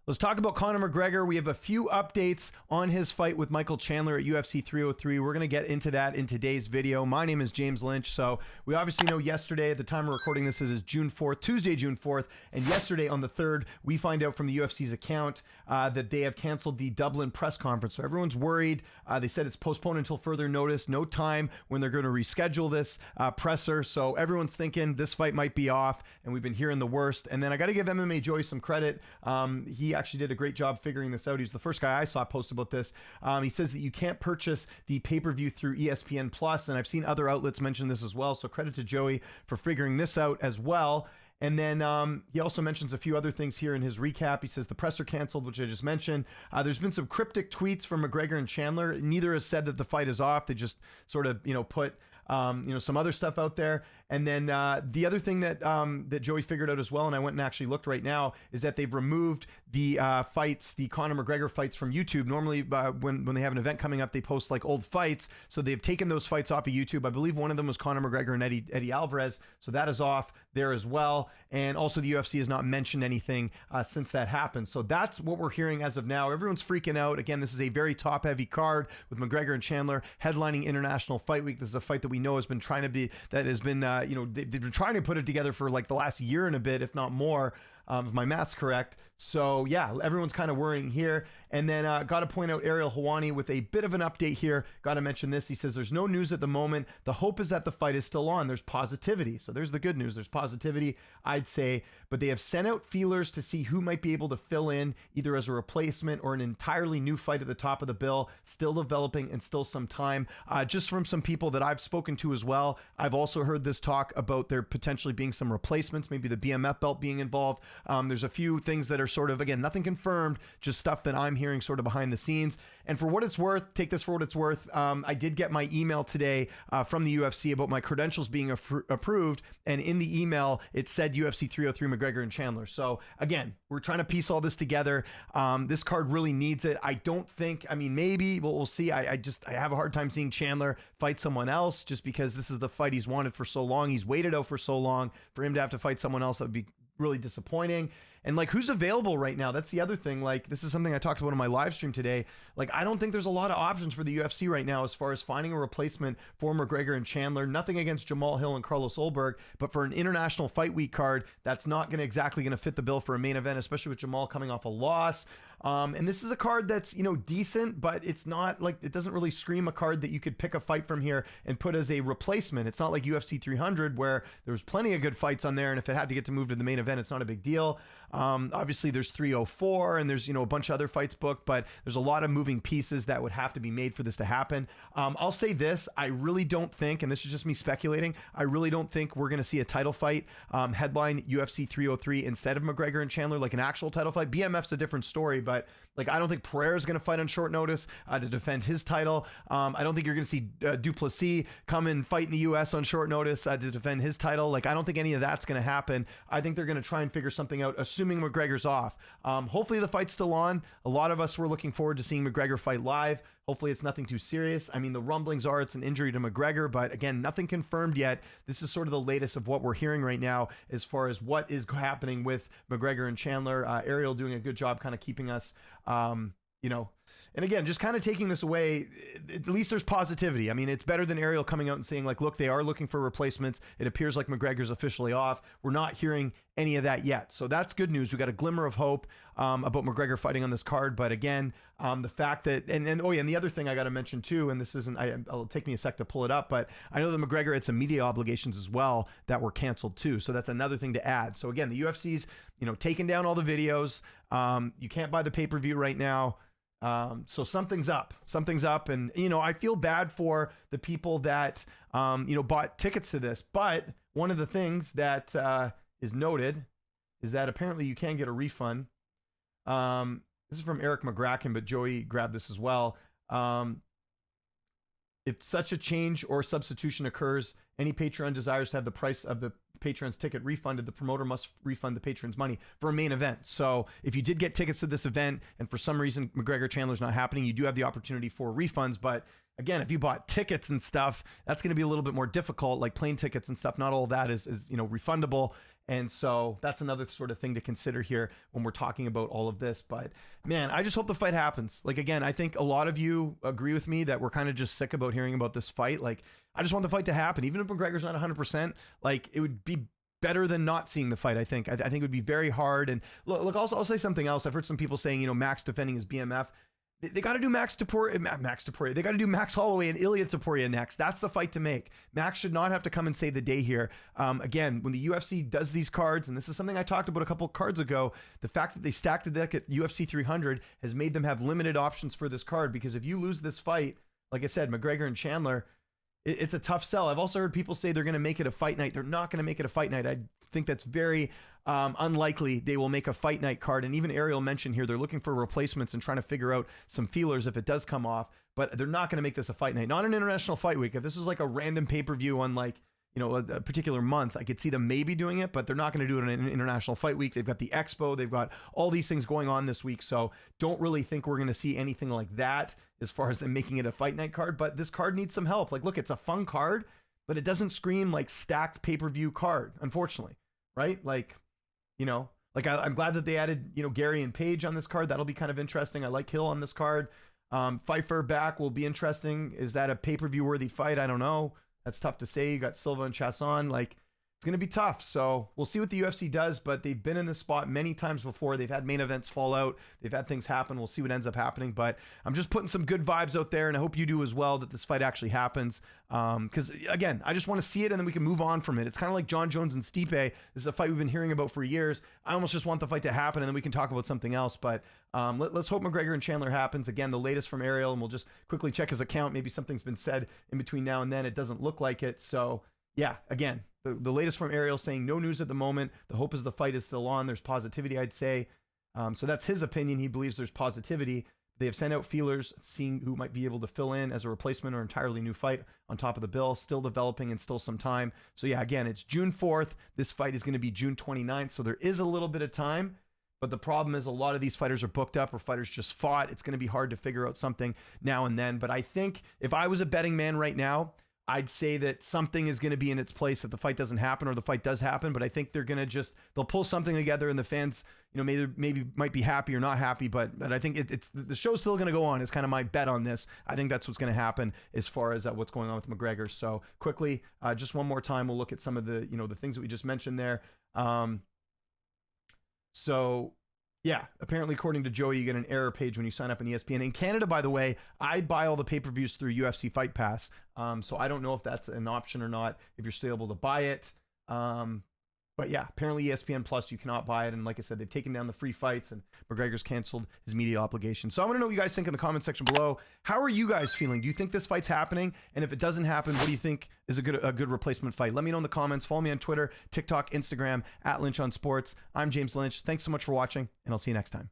Let's talk about Conor McGregor. We have a few updates on his fight with Michael Chandler at UFC 303. We're going to get into that in today's video. My name is James Lynch. So we obviously know yesterday, at the time we're recording this, is June 4th, Tuesday, June 4th. And yesterday on the 3rd, we find out from the UFC's account that they have canceled the Dublin press conference. So everyone's worried. They said it's postponed until further notice. No time when they're going to reschedule this presser. So everyone's thinking this fight might be off, and we've been hearing the worst. And then I got to give MMA Joey some credit. He actually did a great job figuring this out. He's the first guy I saw post about this. He says that you can't purchase the pay-per-view through ESPN Plus, and I've seen other outlets mention this as well. So credit to Joey for figuring this out as well. And then he also mentions a few other things here in his recap. He says the presser canceled, which I just mentioned. There's been some cryptic tweets from McGregor and Chandler. Neither has said that the fight is off. They just sort of, put some other stuff out there. And then the other thing that that Joey figured out as well, and I went and actually looked right now, is that they've removed the fights, the Conor McGregor fights from YouTube. Normally, when they have an event coming up, they post like old fights. So they've taken those fights off of YouTube. I believe one of them was Conor McGregor and Eddie Alvarez. So that is off there as well. And also the UFC has not mentioned anything since that happened. So that's what we're hearing as of now. Everyone's freaking out. Again, this is a very top-heavy card with McGregor and Chandler headlining International Fight Week. This is a fight that we know has been trying to be, that has been, they've been trying to put it together for like the last year and a bit, if not more, if my math's correct. So yeah, everyone's kind of worrying here. And then got to point out Ariel Helwani with a bit of an update here. Got to mention this. He says there's no news at the moment. The hope is that the fight is still on. There's positivity. So there's the good news. There's positivity, I'd say. But they have sent out feelers to see who might be able to fill in either as a replacement or an entirely new fight at the top of the bill. Still developing and still some time. Just from some people that I've spoken to as well. I've also heard this talk about there potentially being some replacements, maybe the BMF belt being involved. There's a few things that are sort of, again, nothing confirmed, just stuff that I'm hearing sort of behind the scenes. And for what it's worth, take this for what it's worth. I did get my email today from the UFC about my credentials being approved. And in the email, it said UFC 303 McGregor and Chandler. So again, we're trying to piece all this together. This card really needs it. I don't think, maybe, but we'll see. I have a hard time seeing Chandler fight someone else just because this is the fight he's wanted for so long. He's waited out for so long. For him to have to fight someone else, that would be really disappointing. And like, who's available right now? That's the other thing. Like, this is something I talked about in my live stream today. Like, I don't think there's a lot of options for the UFC right now as far as finding a replacement for McGregor and Chandler. Nothing against Jamal Hill and Carlos Ulberg, but for an International Fight Week card, that's not going to fit the bill for a main event, especially with Jamal coming off a loss. And this is a card that's, decent, but it's not like, it doesn't really scream a card that you could pick a fight from here and put as a replacement. It's not like UFC 300 where there's plenty of good fights on there. And if it had to get to move to the main event, it's not a big deal. Obviously there's 304 and there's, a bunch of other fights booked, but there's a lot of moving pieces that would have to be made for this to happen. I'll say this, I really don't think, and this is just me speculating, I really don't think we're going to see a title fight headline UFC 303 instead of McGregor and Chandler, like an actual title fight. BMF's a different story, but like, I don't think Pereira's going to fight on short notice to defend his title. I don't think you're going to see Duplessis come and fight in the US on short notice to defend his title. Like, I don't think any of that's going to happen. I think they're going to try and figure something out, assuming McGregor's off. Hopefully the fight's still on. A lot of us were looking forward to seeing McGregor fight live. Hopefully it's nothing too serious. The rumblings are it's an injury to McGregor, but again, nothing confirmed yet. This is sort of the latest of what we're hearing right now as far as what is happening with McGregor and Chandler. Ariel doing a good job kind of keeping us, and again, just kind of taking this away, at least there's positivity. It's better than Ariel coming out and saying like, look, they are looking for replacements. It appears like McGregor's officially off. We're not hearing any of that yet. So that's good news. We got a glimmer of hope about McGregor fighting on this card. But again, the fact that, and the other thing I got to mention too, and this isn't, it'll take me a sec to pull it up, but I know that McGregor had some media obligations as well that were canceled too. So that's another thing to add. So again, the UFC's, taking down all the videos. You can't buy the pay-per-view right now. So something's up. And, I feel bad for the people that, bought tickets to this. But one of the things that is noted is that apparently you can get a refund. This is from Eric McGracken, but Joey grabbed this as well. If such a change or substitution occurs, any Patreon desires to have the price of the patron's ticket refunded, the promoter must refund the patron's money for a main event. So if you did get tickets to this event and for some reason McGregor Chandler's not happening, you do have the opportunity for refunds. But again, if you bought tickets and stuff, that's going to be a little bit more difficult, like plane tickets and stuff. Not all of that is refundable. And so that's another sort of thing to consider here when we're talking about all of this. But man, I just hope the fight happens. Like, again, I think a lot of you agree with me that we're kind of just sick about hearing about this fight. Like, I just want the fight to happen. Even if McGregor's not 100%, like, it would be better than not seeing the fight. I think it would be very hard. And look, also, I'll say something else. I've heard some people saying, Max defending his BMF. They got to do Max Topuria. They got to do Max Holloway and Ilya Topuria next. That's the fight to make. Max should not have to come and save the day here. Again, when the UFC does these cards, and this is something I talked about a couple of cards ago, the fact that they stacked the deck at UFC 300 has made them have limited options for this card, because if you lose this fight, like I said, McGregor and Chandler, it's a tough sell. I've also heard people say they're going to make it a fight night. They're not going to make it a fight night. I think that's very unlikely they will make a fight night card. And even Ariel mentioned here, they're looking for replacements and trying to figure out some feelers if it does come off, but they're not going to make this a fight night. Not an international fight week. If this was like a random pay-per-view on like, a particular month, I could see them maybe doing it, but they're not going to do it in an international fight week. They've got the Expo. They've got all these things going on this week. So don't really think we're going to see anything like that as far as them making it a fight night card. But this card needs some help. Like, look, it's a fun card, but it doesn't scream like stacked pay-per-view card, unfortunately. Right? Like, I'm glad that they added, Gary and Paige on this card. That'll be kind of interesting. I like Hill on this card. Pfeiffer back will be interesting. Is that a pay-per-view worthy fight? I don't know. That's tough to say. You got Silva and Chasson. Like, it's going to be tough. So we'll see what the UFC does, but they've been in this spot many times before. They've had main events fall out. They've had things happen. We'll see what ends up happening, but I'm just putting some good vibes out there, and I hope you do as well, that this fight actually happens. Because again, I just want to see it, and then we can move on from it. It's kind of like John Jones and Stipe. This is a fight we've been hearing about for years. I almost just want the fight to happen, and then we can talk about something else. But let's hope McGregor and Chandler happens. Again, the latest from Ariel, and we'll just quickly check his account. Maybe something's been said in between now and then. It doesn't look like it. So yeah, again, the latest from Ariel saying no news at the moment. The hope is the fight is still on. There's positivity, I'd say. So that's his opinion. He believes there's positivity. They have sent out feelers, seeing who might be able to fill in as a replacement or entirely new fight on top of the bill. Still developing and still some time. So yeah, again, it's June 4th. This fight is going to be June 29th. So there is a little bit of time. But the problem is a lot of these fighters are booked up, or fighters just fought. It's going to be hard to figure out something now and then. But I think if I was a betting man right now, I'd say that something is going to be in its place if the fight doesn't happen or the fight does happen. But I think they're going to they'll pull something together, and the fans, maybe might be happy or not happy. But I think it's the show's still going to go on. Is kind of my bet on this. I think that's what's going to happen as far as what's going on with McGregor. So quickly, just one more time, we'll look at some of the, the things that we just mentioned there. So yeah, apparently according to Joey, you get an error page when you sign up on ESPN. In Canada, by the way, I buy all the pay-per-views through UFC Fight Pass. So I don't know if that's an option or not, if you're still able to buy it. But yeah, apparently ESPN Plus, you cannot buy it. And like I said, they've taken down the free fights, and McGregor's canceled his media obligation. So I want to know what you guys think in the comment section below. How are you guys feeling? Do you think this fight's happening? And if it doesn't happen, what do you think is a good replacement fight? Let me know in the comments. Follow me on Twitter, TikTok, Instagram, @LynchOnSports. I'm James Lynch. Thanks so much for watching, and I'll see you next time.